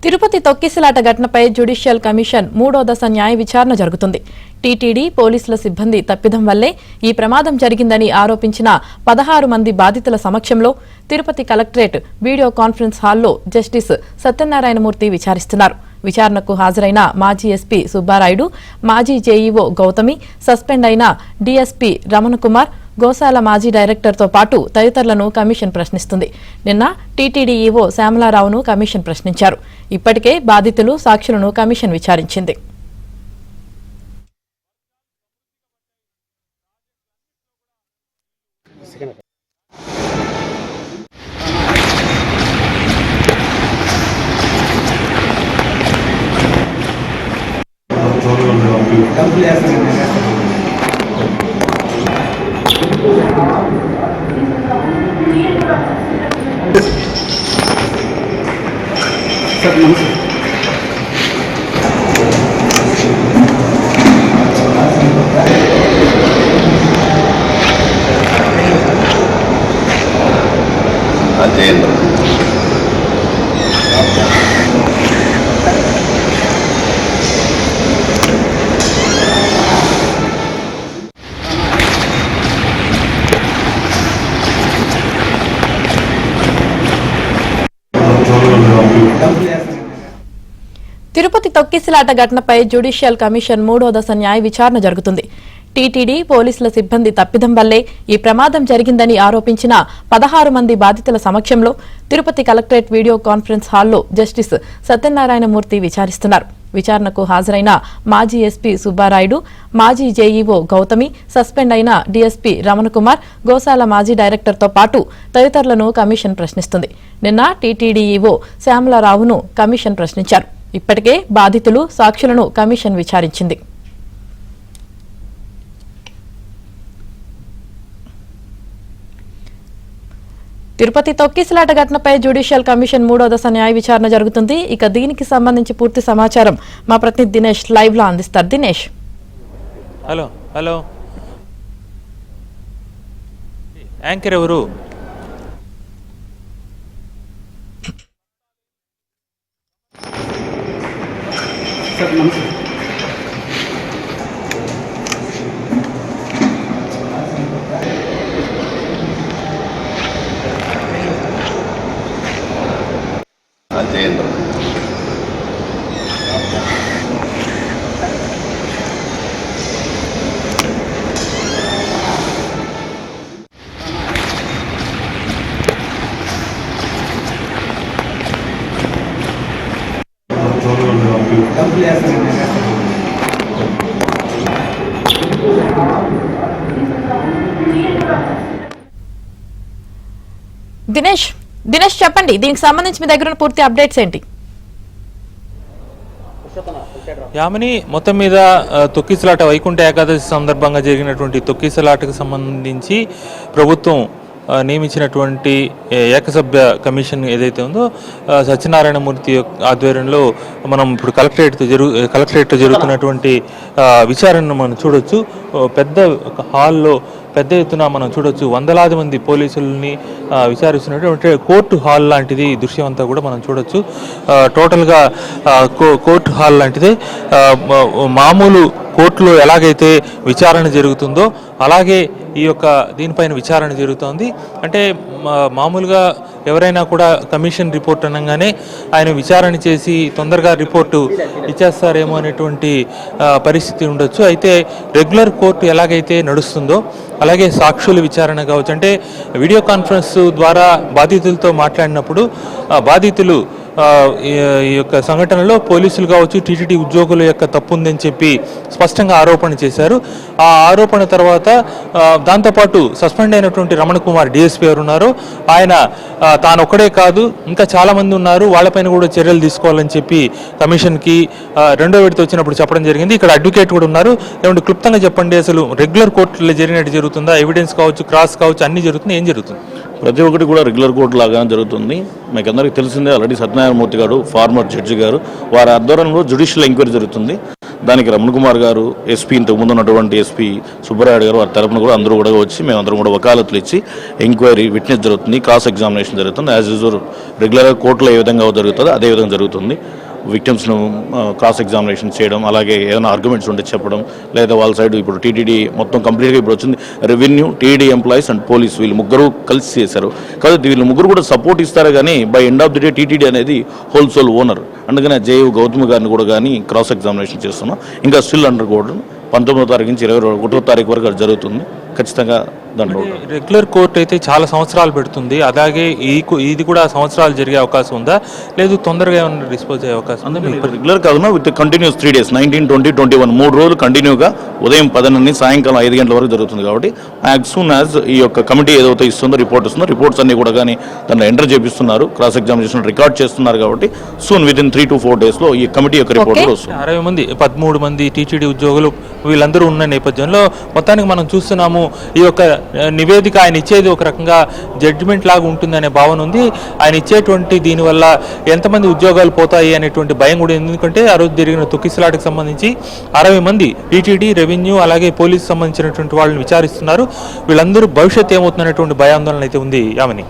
తిరుపతి తొక్కిసలాట ఘటనపై judicial commission 3వ దశ న్యాయ విచారణ జరుగుతుంది. టీటీడీ పోలీసుల సిబ్బంది తప్పిదం వల్లే ఈ ప్రమాదం జరిగిందని ఆరోపించిన 16 మంది బాధితుల సమక్షంలో తిరుపతి కలెక్టరేట్ వీడియో కాన్ఫరెన్స్ హాల్లో జస్టిస్ సత్యనారాయణమూర్తి విచారిస్తున్నారు. విచారణకు హాజరైన మాజీ ఎస్పీ సుబ్బారాయుడు, మాజీ జేఈఓ గౌతమి, సస్పెండ్ అయిన డీఎస్పీ రమణకుమార్, గోశాల మాజీ డైరెక్టర్తో పాటు తదితరులను కమిషన్ ప్రశ్నిస్తుంది. నిన్న టీటీడీ ఈవో శ్యామలారావును కమిషన్ ప్రశ్నించారు. ఇప్పటికే బాధితులు, సాక్షులను కమిషన్ విచారించింది. తిరుపతి తొక్కిసలాట ఘటనపై జ్యుడిషియల్ కమిషన్ 3వ దశ న్యాయ విచారణ జరుగుతుంది. టీటీడీ పోలీసుల సిబ్బంది తప్పిదం వల్లే ఈ ప్రమాదం జరిగిందని ఆరోపించిన 16 మంది బాధితుల సమక్షంలో తిరుపతి కలెక్టరేట్ వీడియో కాన్ఫరెన్స్ హాల్లో జస్టిస్ సత్యనారాయణమూర్తి విచారిస్తున్నారు. విచారణకు హాజరైన మాజీ ఎస్పీ సుబ్బారాయుడు, మాజీ జేఈఓ గౌతమి, సస్పెండ్ అయిన డీఎస్పీ రమణకుమార్, గోశాల మాజీ డైరెక్టర్తో పాటు తదితరులను కమిషన్ ప్రశ్నిస్తుంది. నిన్న టీటీడీ ఈవో శ్యామలారావును కమిషన్ ప్రశ్నించారు. ఇప్పటికే బాధితులు, సాక్షులను కమిషన్ విచారించింది. తిరుపతి తొక్కిసలాట ఘటనపై జ్యుడిషియల్ కమిషన్ 3వ దశ న్యాయ విచారణ జరుగుతుంది. ఇక దీనికి సంబంధించి పూర్తి సమాచారం మా ప్రతినిధి దినేష్ లైవ్ లో అందిస్తారు. దినేష్, హలో హలో యాంకర్ ఎవరు? దినేష్ చెప్పండి, దీనికి సంబంధించి మీ దగ్గర ఉన్న పూర్తి అప్డేట్స్ ఏంటి? యామిని, మొత్తం మీద తొక్కిసలాట వైకుంఠ ఏకాదశి సందర్భంగా జరిగినటువంటి తొక్కిసలాటకు సంబంధించి ప్రభుత్వం నియమించినటువంటి ఏకసభ్య కమిషన్ ఏదైతే ఉందో సత్యనారాయణమూర్తి ఆధ్వర్యంలో మనం ఇప్పుడు కలెక్టరేట్ జరుగుతున్నటువంటి విచారణను మనం చూడొచ్చు. పెద్ద హాల్లో పెద్ద ఎత్తున మనం చూడొచ్చు వందలాది మంది పోలీసుల్ని విచారిస్తున్నటువంటి కోర్టు హాల్ లాంటిది దృశ్యం అంతా కూడా మనం చూడొచ్చు. టోటల్గా కోర్టు హాల్ లాంటిదే. మామూలు కోర్టులో ఎలాగైతే విచారణ జరుగుతుందో అలాగే ఈ యొక్క దీనిపైన విచారణ జరుగుతోంది. అంటే మామూలుగా ఎవరైనా కూడా కమిషన్ రిపోర్ట్ అనగానే ఆయన విచారణ చేసి తొందరగా రిపోర్టు ఇచ్చేస్తారేమో అనేటువంటి పరిస్థితి ఉండొచ్చు. అయితే రెగ్యులర్ కోర్టు ఎలాగైతే నడుస్తుందో అలాగే సాక్షుల విచారణ కావచ్చు. అంటే వీడియో కాన్ఫరెన్స్ ద్వారా బాధితులతో మాట్లాడినప్పుడు బాధితులు ఈ యొక్క సంఘటనలో పోలీసులు కావచ్చు, టీటీడీ ఉద్యోగుల యొక్క తప్పు ఉందని చెప్పి స్పష్టంగా ఆరోపణ చేశారు. ఆ ఆరోపణ తర్వాత దాంతోపాటు సస్పెండ్ అయినటువంటి రమణకుమార్ డిఎస్పీ ఎవరు ఉన్నారో ఆయన తాను ఒక్కడే కాదు ఇంకా చాలామంది ఉన్నారు, వాళ్ళపైన కూడా చర్యలు తీసుకోవాలని చెప్పి కమిషన్కి రెండో విడత వచ్చినప్పుడు చెప్పడం జరిగింది. ఇక్కడ అడ్వకేట్ కూడా ఉన్నారు. ఏమంటే క్లుప్తంగా చెప్పండి, అసలు రెగ్యులర్ కోర్టులో జరిగినట్టు జరుగుతుందా? ఎవిడెన్స్ కావచ్చు, క్రాస్ కావచ్చు, అన్నీ జరుగుతుంది. ఏం జరుగుతుంది? ప్రతి ఒక్కటి కూడా రెగ్యులర్ కోర్టు లాగానే జరుగుతుంది. మీకు అందరికీ తెలిసిందే, ఆల్రెడీ సత్యనారాయణమూర్తి గారు, ఫార్మర్ జడ్జి గారు, వారి ఆధ్వర్యంలో జ్యుడిషియల్ ఎంక్వైరీ జరుగుతుంది. దానికి రమణ కుమార్ గారు, ఎస్పీ ఇంతకు ముందు ఉన్నటువంటి ఎస్పీ సుబ్బరాయుడు గారు, వారి తరపున కూడా అందరూ కూడా వచ్చి మేమందరం కూడా వకాలతులు ఇచ్చి ఎంక్వైరీ, విట్నెస్ జరుగుతుంది, క్రాస్ ఎగ్జామినేషన్ జరుగుతుంది. యాజ్ యూజువల్ రెగ్యులర్గా కోర్టులో ఏ విధంగా జరుగుతుందో అదే విధంగా జరుగుతుంది. విక్టిమ్స్ను క్రాస్ ఎగ్జామినేషన్ చేయడం, అలాగే ఏదైనా ఆర్గ్యుమెంట్స్ ఉంటే చెప్పడం, లేదా వాళ్ళ సైడ్ ఇప్పుడు టీటీడీ మొత్తం కంప్లీట్గా ఇప్పుడు వచ్చింది revenue, TD employees and police, వీళ్ళు ముగ్గురు కలిసి చేశారు. కాబట్టి వీళ్ళు ముగ్గురు కూడా సపోర్ట్ ఇస్తారు. కానీ by end of the day TTD అనేది హోల్సేల్ ఓనర్. అందుకనే జేయు గౌతమ్ గారిని కూడా కానీ క్రాస్ ఎగ్జామినేషన్ చేస్తున్నాం. ఇంకా స్టిల్ అండర్ కోర్టు 19వ తారీఖు నుంచి 21వ తారీఖు వరకు అది జరుగుతుంది. ఖచ్చితంగా దాంట్లో రెగ్యులర్ కోర్టు అయితే చాలా సంవత్సరాలు పెడుతుంది. అలాగే ఇది కూడా సంవత్సరాలు జరిగే అవకాశం ఉందా, లేదు తొందరగా ఏమైనా డిస్పోజ్ అయ్యే అవకాశం ఉందా? రెగ్యులర్ కాదున్నా విత్ కంటిన్యూస్ 3 days 19, 20, 21 3 రోజులు కంటిన్యూగా ఉదయం 10 నుండి సాయంకాలం 5 గంటల వరకు జరుగుతుంది. కాబట్టి యాజ్ సూన్ యాజ్ ఈ యొక్క కమిటీ ఏదైతే ఇస్తుందో రిపోర్ట్స్ అన్ని కూడా కానీ దాంట్లో ఎంటర్ చేపిస్తున్నారు, క్రాస్ ఎగ్జామినేషన్ రికార్డ్ చేస్తున్నారు. కాబట్టి soon with in 3 to 4 days ఈ కమిటీ యొక్క రిపోర్ట్ కూడా వస్తుంది. 60 మంది 13 మంది టీటీడీ ఉద్యోగులు వీళ్ళందరూ ఉన్న నేపథ్యంలో మొత్తానికి మనం చూస్తున్నాము ఈ యొక్క నివేదిక ఆయన ఇచ్చేది ఒక రకంగా జడ్జిమెంట్ లాగా ఉంటుందనే భావన ఉంది. ఆయన ఇచ్చేటువంటి దీనివల్ల ఎంతమంది ఉద్యోగాలు పోతాయి అనేటువంటి భయం కూడా, ఎందుకంటే ఆ రోజు జరిగిన తొక్కిసలాటకు సంబంధించి 60 మంది టీటీడీ, రెవెన్యూ అలాగే పోలీసు సంబంధించినటువంటి వాళ్ళని విచారిస్తున్నారు. వీళ్ళందరూ భవిష్యత్తు ఏమవుతుందనేటువంటి భయాందోళన అయితే ఉంది. యామిని.